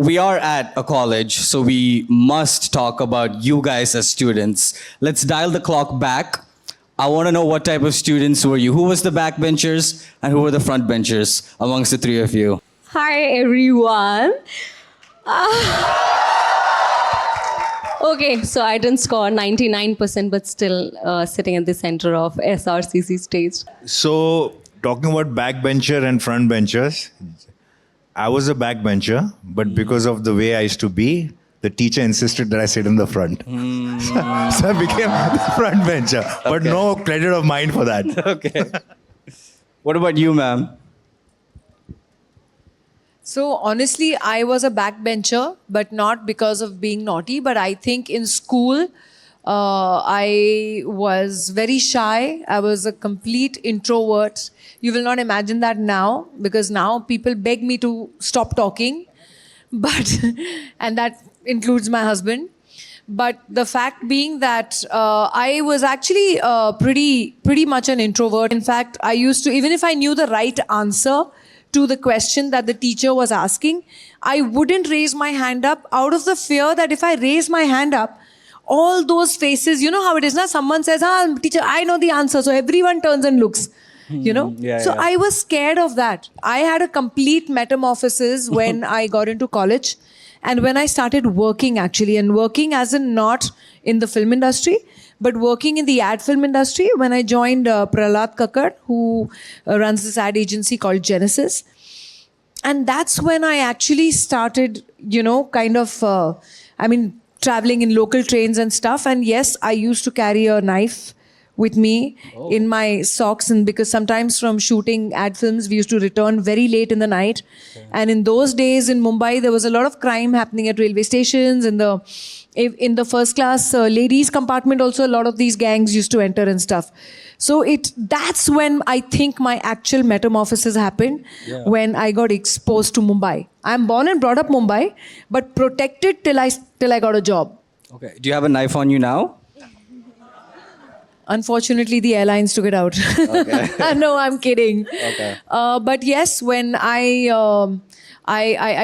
we are at a college, so we must talk about you guys as students. Let's dial the clock back. I want to know what type of students were you? Who was the backbenchers and who were the frontbenchers amongst the three of you? Hi everyone. Okay, so I didn't score 99%, but still sitting at the center of SRCC stage. So, talking about backbencher and frontbenchers, I was a backbencher, but because of the way I used to be, the teacher insisted that I sit in the front. So I became the frontbencher, but no credit of mine for that. Okay. What about you, ma'am? So honestly, I was a backbencher, but not because of being naughty. But I think in school, I was very shy. I was a complete introvert. You will not imagine that now, because now people beg me to stop talking. But and that includes my husband. But the fact being that I was actually pretty much an introvert. In fact, I used to, even if I knew the right answer to the question that the teacher was asking, I wouldn't raise my hand up out of the fear that if I raise my hand up, all those faces, you know how it is now, someone says, teacher, I know the answer. So everyone turns and looks, you know. So I was scared of that. I had a complete metamorphosis when I got into college and when I started working actually, and working as in not in the film industry, but working in the ad film industry when I joined Prahlad Kakkad, who runs this ad agency called Genesis. And that's when I actually started, you know, kind of, traveling in local trains and stuff. And yes, I used to carry a knife with me in my socks, and because sometimes from shooting ad films we used to return very late in the night, and in those days in Mumbai there was a lot of crime happening at railway stations. In the first class ladies compartment also a lot of these gangs used to enter and stuff. So that's when I think my actual metamorphosis happened, when I got exposed to Mumbai. I'm born and brought up Mumbai, but protected till I got a job. Okay. Do you have a knife on you now? Unfortunately, the airlines took it out. Okay. No, I'm kidding. Okay. But yes, when I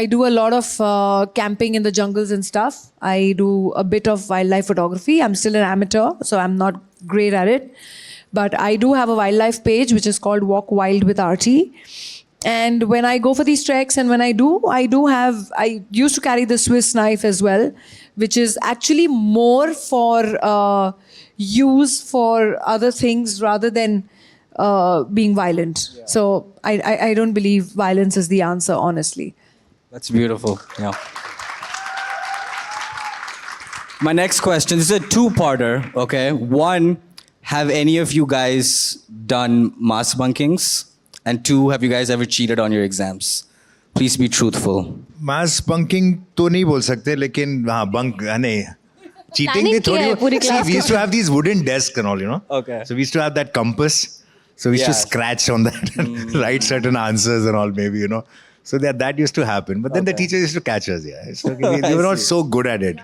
do a lot of camping in the jungles and stuff. I do a bit of wildlife photography. I'm still an amateur, so I'm not great at it. But I do have a wildlife page, which is called Walk Wild with RT. And when I go for these treks and when I used to carry the Swiss knife as well, which is actually more for use for other things rather than being violent. Yeah. So I don't believe violence is the answer, honestly. That's beautiful. Yeah. My next question, this is a two-parter, okay? One, have any of you guys done mass bunkings? And two, have you guys ever cheated on your exams? Please be truthful. Mass bunking तो नहीं बोल सकते, लेकिन हाँ bunk नहीं. Cheating भी थोड़ी. See, we used to have these wooden desks and all, you know. Okay. So we used to have that compass. So we used to scratch on that and write certain answers and all, maybe, you know. So that used to happen. But then the teachers used to catch us, yeah. So we were not so good at it.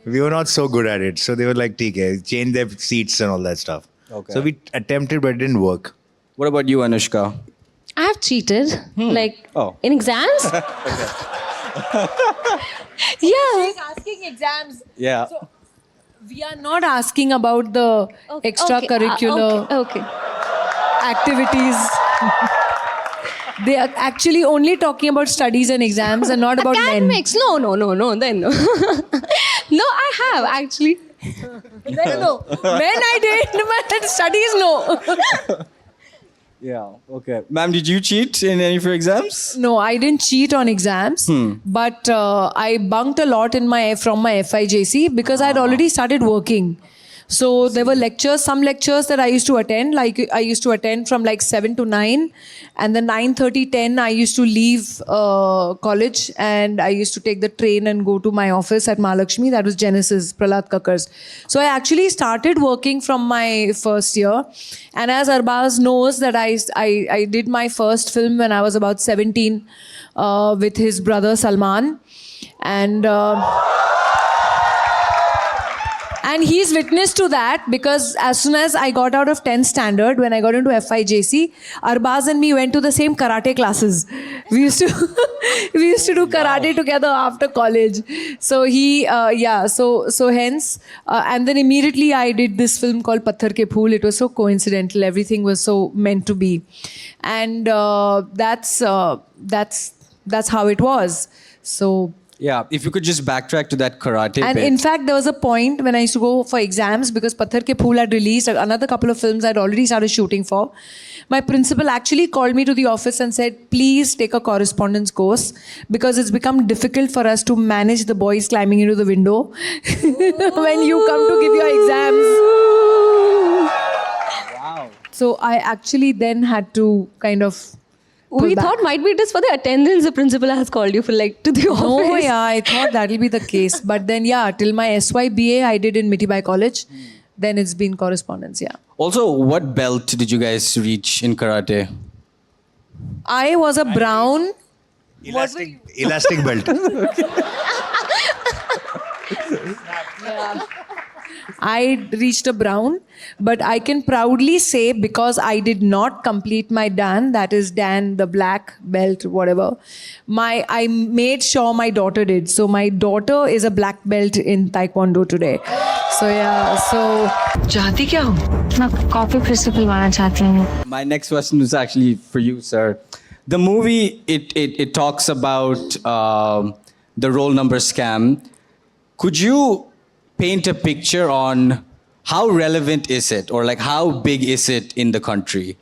We were not so good at it. So they were like, change their seats and all that stuff. Okay. So we attempted, but it didn't work. What about you, Anushka? I have cheated, in exams. Yeah. She's asking exams. Yeah. So we are not asking about the extracurricular activities. They are actually only talking about studies and exams and not about academics. men. No. Then no. No, I have actually. Men no. Men I did, but studies no. Yeah, okay. Ma'am, did you cheat in any of your exams? No, I didn't cheat on exams, but I bunked a lot from my FIJC because I'd already started working. So there were some lectures that I used to attend, like I used to attend from like 7 to 9, and then 9:30, 10 I used to leave college and I used to take the train and go to my office at Mahalakshmi, that was Genesis, Prahlad Kakkad's. So I actually started working from my first year, and as Arbaz knows that I did my first film when I was about 17 with his brother Salman, and And he's witness to that because as soon as I got out of 10th standard, when I got into FIJC, Arbaz and me went to the same karate classes. We used to do karate together after college. So so hence, and then immediately I did this film called Patthar Ke Phool. It was so coincidental. Everything was so meant to be. And that's how it was. So... Yeah, if you could just backtrack to that karate And bit. in fact, there was a point when I used to go for exams because Patthar Ke Phool had released another couple of films I'd already started shooting for. My principal actually called me to the office and said, please take a correspondence course because it's become difficult for us to manage the boys climbing into the window when you come to give your exams. Wow. So I actually then had to kind of... We thought might be it is for the attendance the principal has called you for like to the office. Oh yeah, I thought that'll be the case. But then till my SYBA I did in Mitibai College. Then it's been correspondence, Also, what belt did you guys reach in karate? I was a brown. Elastic belt. I reached a brown, but I can proudly say because I did not complete my Dan, that is Dan the black belt, whatever. I made sure my daughter did. So my daughter is a black belt in Taekwondo today. So चाहती क्या हूँ? मैं coffee फिर से पिलवाना चाहती हूँ. My next question is actually for you, sir. The movie, it talks about the roll number scam. Could you paint a picture on how relevant is it or like how big is it in the country?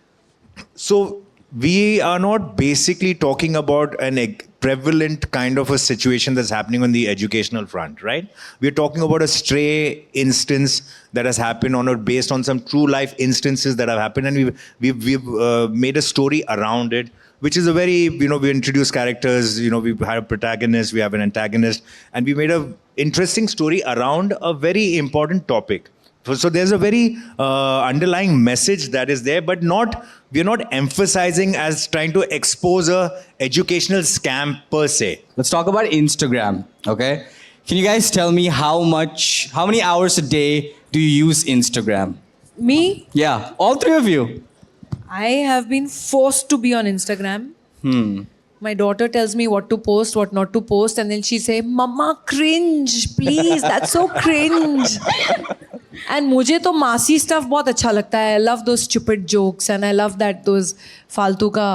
So we are not basically talking about a prevalent kind of a situation that's happening on the educational front, right? We're talking about a stray instance that has happened based on some true life instances that have happened, and we've made a story around it, which is a very, we introduce characters, we have a protagonist, we have an antagonist, and we made a interesting story around a very important topic. So there's a very underlying message that is there, but we're not emphasizing as trying to expose a educational scam per se. Let's talk about Instagram, okay? Can you guys tell me how many hours a day do you use Instagram? me, Yeah, all three of you. I have been forced to be on Instagram. My daughter tells me what to post, what not to post, and then she say, "Mama, cringe, please. That's so cringe." And मुझे तो मासी stuff बहुत अच्छा लगता है. I love those stupid jokes, and I love those फालतू का.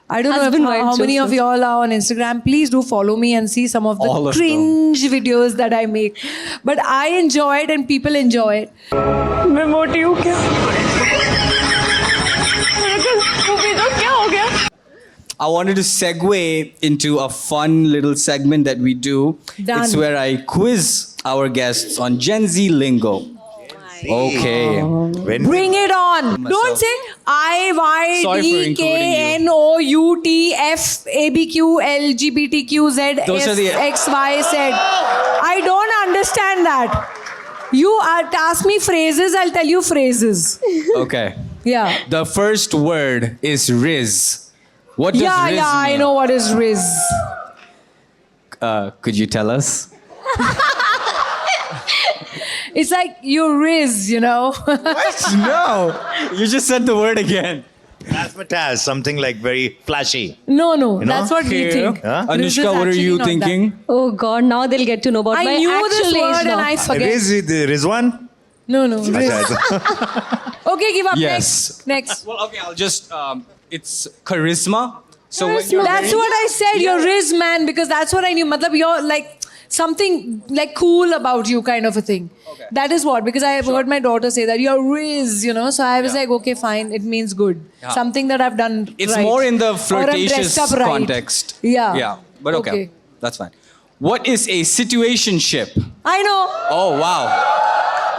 I don't Husband, know wife how many jokes. of y'all are on Instagram. Please do follow me and see some of the All of cringe videos that I make. But I enjoy it and people enjoy it. मैं मोटी हूँ क्या? मेरे को खूबी तो क्या हो गया? I wanted to segue into a fun little segment that we do. Done. It's where I quiz our guests on Gen Z lingo. Okay. Bring it on. Don't say Sorry for including IYDKFABQLGBTQZ Those are the- XYZ. I don't understand that. You ask me phrases, I'll tell you phrases. Okay. Yeah. The first word is Riz. What does Riz mean? I know what is Riz. Could you tell us? It's like you Riz, No. You just said the word again. Razzmatazz, something like very flashy. No, know? that's what we think. Huh? Riz is Anushka, what are actually you not that. thinking? Oh God, now they'll get to know about my I knew this actual age word now. and I forget. Rizwan? No, Riz. Acha. Okay, give up. Yes. Next. Well, okay, I'll just, it's charisma. So when Charisma. you're That's very- what I said. You're Riz, man, because that's what I knew. Matlab, you're like something like cool about you, kind of a thing. Okay. That is what, because I have heard my daughter say that you're Riz, So I was like, okay, fine. It means good. Yeah. Something that I've done. It's right. more in the Or I'm flirtatious dressed up right. context. Yeah. Yeah, but okay. That's fine. What is a situationship? I know. Oh, wow.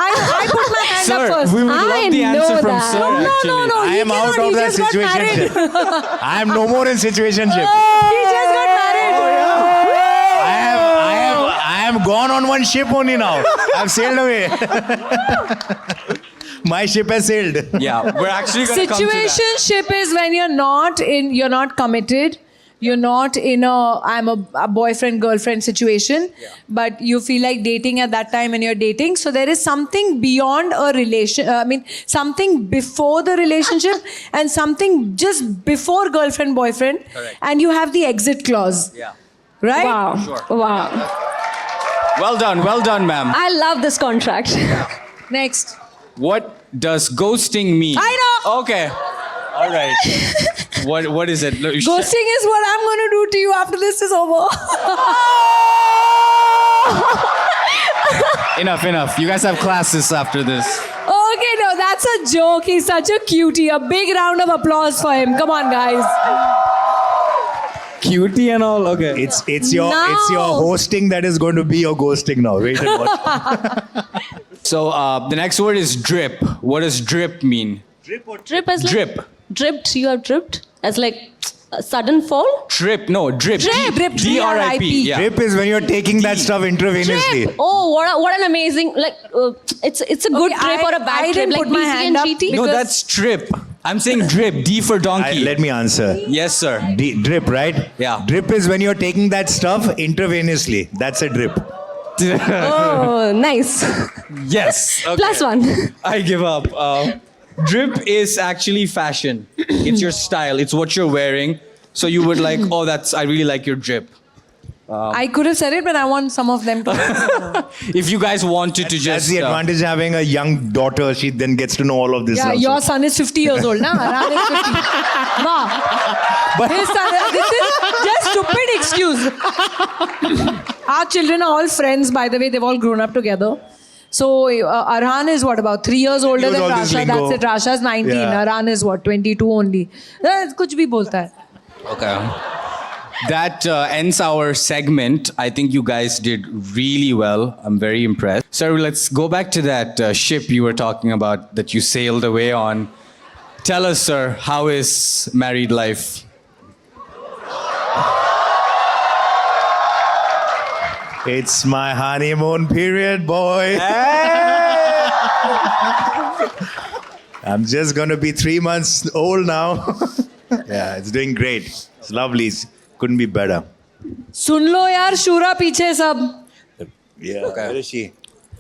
I put my hand Sir, up first. we would I love the answer know from that. sir, No, actually. no. I he am cannot, out he of that just got married. situationship. I am no more in situationship. He just got married. I am gone on one ship only now. I've sailed away. My ship has sailed. Yeah, we're actually going to come to that. Situationship is when you're not committed You're not in a boyfriend girlfriend situation, but you feel like dating at that time and you're dating. So there is something beyond a relation. Something before the relationship and something just before girlfriend boyfriend. Correct. And you have the exit clause. Yeah. Right? Wow. Sure. Wow. Well done, ma'am. I love this contract. Next. What does ghosting mean? I know. Okay. All right. What is it? Look, Ghosting is what I'm going to do to you after this is over. Enough. You guys have classes after this. Okay, no, that's a joke. He's such a cutie. A big round of applause for him. Come on, guys. Cutie and all. Okay. It's your hosting that is going to be your ghosting now. Wait and watch. So the next word is drip. What does drip mean? Drip as like Drip. dripped. You have dripped as like a sudden fall. Drip. No, drip. Drip. DRIP. Yeah. Drip is when you're taking that stuff intravenously. Drip. Oh, what an amazing like. It's a good Okay, drip or a bad I drip didn't like put my BC hand and up GT. No, because- that's trip. I'm saying drip. D for donkey. Let me answer. Yes, sir. Drip, right? Yeah. Drip is when you're taking that stuff intravenously. That's a drip. Oh, nice. Yes. Okay. Plus one. I give up. Drip is actually fashion. It's your style. It's what you're wearing. So you would like, oh, I really like your drip. I could have said it, but I want some of them to. If you guys wanted to That's just. the advantage of having a young daughter. She then gets to know all of this. Yeah, also. your son is 50 years old, na? Aran is 50. Wow. His son, this is just stupid excuse. Our children are all friends, by the way. They've all grown up together. So Arhan is what, about 3 years older Use than all this Rasha. lingo. That's it. Rasha's 19. Yeah. Arhan is what, 22 only. Kuch bhi bolta hai. Okay. That ends our segment. I think you guys did really well. I'm very impressed. Sir, let's go back to that ship you were talking about that you sailed away on. Tell us, sir, how is married life? It's my honeymoon period, boy. I'm just going to be 3 months old now. Yeah, it's doing great. It's lovely. Couldn't be better. Sun lo yaar, Shura piche sab. Yeah. Where is she?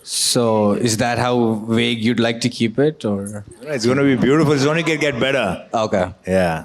So, is that how vague you'd like to keep it, or? It's going to be beautiful. It's only going to get better. Okay. Yeah.